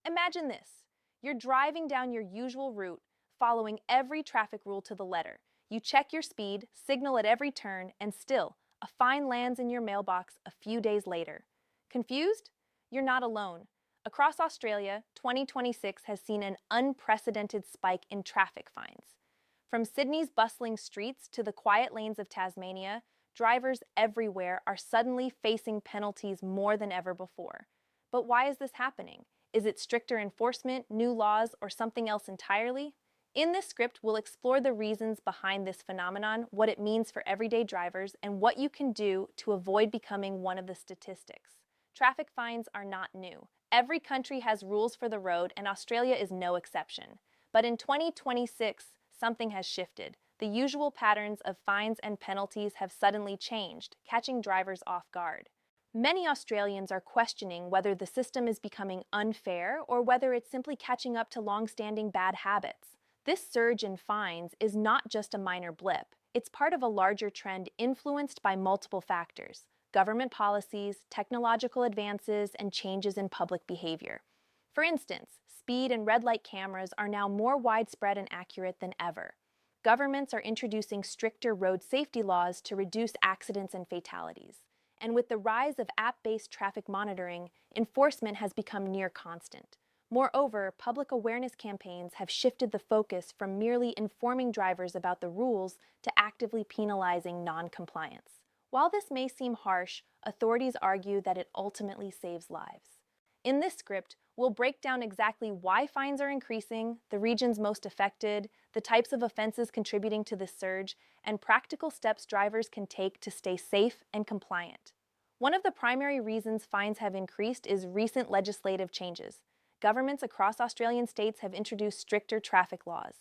Imagine this. You're driving down your usual route, following every traffic rule to the letter. You check your speed, signal at every turn, and still, a fine lands in your mailbox a few days later. Confused? You're not alone. Across Australia, 2026 has seen an unprecedented spike in traffic fines. From Sydney's bustling streets to the quiet lanes of Tasmania, drivers everywhere are suddenly facing penalties more than ever before. But why is this happening? Is it stricter enforcement, new laws, or something else entirely? In this script, we'll explore the reasons behind this phenomenon, what it means for everyday drivers, and what you can do to avoid becoming one of the statistics. Traffic fines are not new. Every country has rules for the road, and Australia is no exception. But in 2026, something has shifted. The usual patterns of fines and penalties have suddenly changed, catching drivers off guard. Many Australians are questioning whether the system is becoming unfair or whether it's simply catching up to long-standing bad habits. This surge in fines is not just a minor blip. It's part of a larger trend influenced by multiple factors: government policies, technological advances, and changes in public behavior. For instance, speed and red light cameras are now more widespread and accurate than ever. Governments are introducing stricter road safety laws to reduce accidents and fatalities. And with the rise of app-based traffic monitoring, enforcement has become near constant. Moreover, public awareness campaigns have shifted the focus from merely informing drivers about the rules to actively penalizing non-compliance. While this may seem harsh, authorities argue that it ultimately saves lives. In this script, we'll break down exactly why fines are increasing, the regions most affected, the types of offenses contributing to this surge, and practical steps drivers can take to stay safe and compliant. One of the primary reasons fines have increased is recent legislative changes. Governments across Australian states have introduced stricter traffic laws.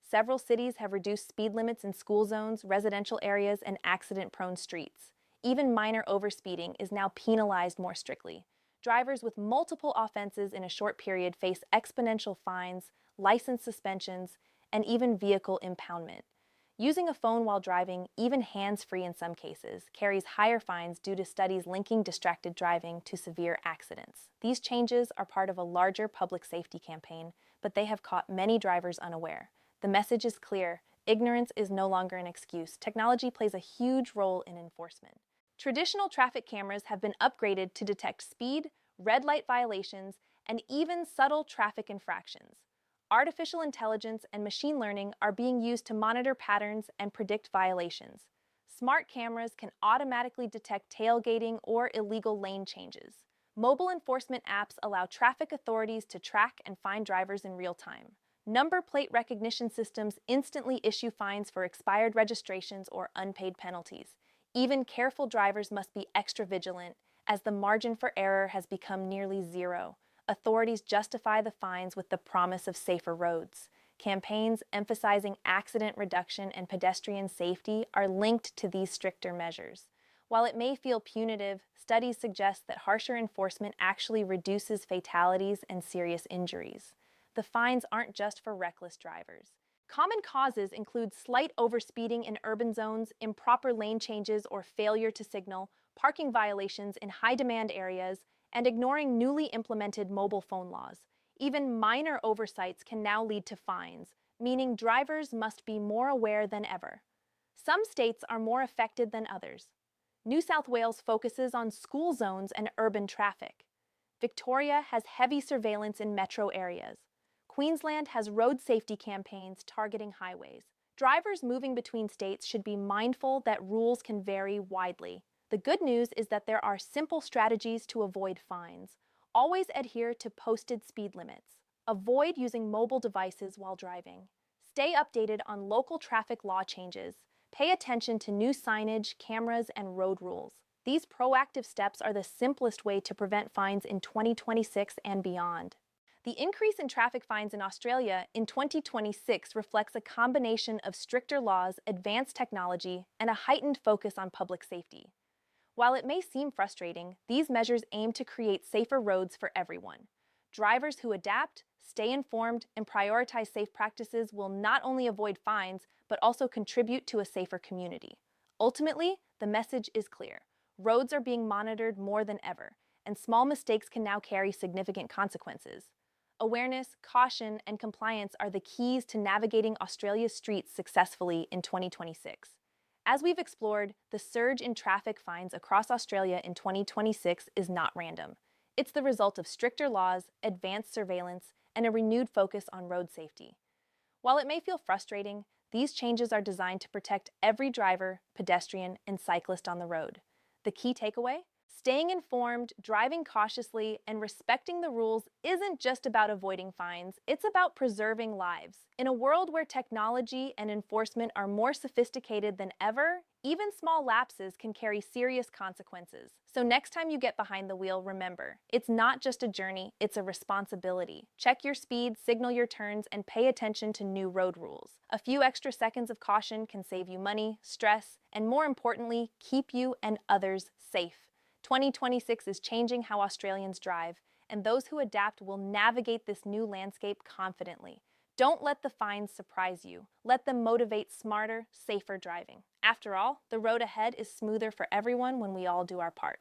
Several cities have reduced speed limits in school zones, residential areas, and accident-prone streets. Even minor overspeeding is now penalized more strictly. Drivers with multiple offenses in a short period face exponential fines, license suspensions, and even vehicle impoundment. Using a phone while driving, even hands-free in some cases, carries higher fines due to studies linking distracted driving to severe accidents. These changes are part of a larger public safety campaign, but they have caught many drivers unaware. The message is clear: ignorance is no longer an excuse. Technology plays a huge role in enforcement. Traditional traffic cameras have been upgraded to detect speed, red light violations, and even subtle traffic infractions. Artificial intelligence and machine learning are being used to monitor patterns and predict violations. Smart cameras can automatically detect tailgating or illegal lane changes. Mobile enforcement apps allow traffic authorities to track and find drivers in real time. Number plate recognition systems instantly issue fines for expired registrations or unpaid penalties. Even careful drivers must be extra vigilant, as the margin for error has become nearly zero. Authorities justify the fines with the promise of safer roads. Campaigns emphasizing accident reduction and pedestrian safety are linked to these stricter measures. While it may feel punitive, studies suggest that harsher enforcement actually reduces fatalities and serious injuries. The fines aren't just for reckless drivers. Common causes include slight overspeeding in urban zones, improper lane changes or failure to signal, parking violations in high-demand areas, and ignoring newly implemented mobile phone laws. Even minor oversights can now lead to fines, meaning drivers must be more aware than ever. Some states are more affected than others. New South Wales focuses on school zones and urban traffic. Victoria has heavy surveillance in metro areas. Queensland has road safety campaigns targeting highways. Drivers moving between states should be mindful that rules can vary widely. The good news is that there are simple strategies to avoid fines. Always adhere to posted speed limits. Avoid using mobile devices while driving. Stay updated on local traffic law changes. Pay attention to new signage, cameras, and road rules. These proactive steps are the simplest way to prevent fines in 2026 and beyond. The increase in traffic fines in Australia in 2026 reflects a combination of stricter laws, advanced technology, and a heightened focus on public safety. While it may seem frustrating, these measures aim to create safer roads for everyone. Drivers who adapt, stay informed, and prioritize safe practices will not only avoid fines, but also contribute to a safer community. Ultimately, the message is clear. Roads are being monitored more than ever, and small mistakes can now carry significant consequences. Awareness, caution, and compliance are the keys to navigating Australia's streets successfully in 2026. As we've explored, the surge in traffic fines across Australia in 2026 is not random. It's the result of stricter laws, advanced surveillance, and a renewed focus on road safety. While it may feel frustrating, these changes are designed to protect every driver, pedestrian, and cyclist on the road. The key takeaway? Staying informed, driving cautiously, and respecting the rules isn't just about avoiding fines, it's about preserving lives. In a world where technology and enforcement are more sophisticated than ever, even small lapses can carry serious consequences. So next time you get behind the wheel, remember, it's not just a journey, it's a responsibility. Check your speed, signal your turns, and pay attention to new road rules. A few extra seconds of caution can save you money, stress, and more importantly, keep you and others safe. 2026 is changing how Australians drive, and those who adapt will navigate this new landscape confidently. Don't let the fines surprise you. Let them motivate smarter, safer driving. After all, the road ahead is smoother for everyone when we all do our part.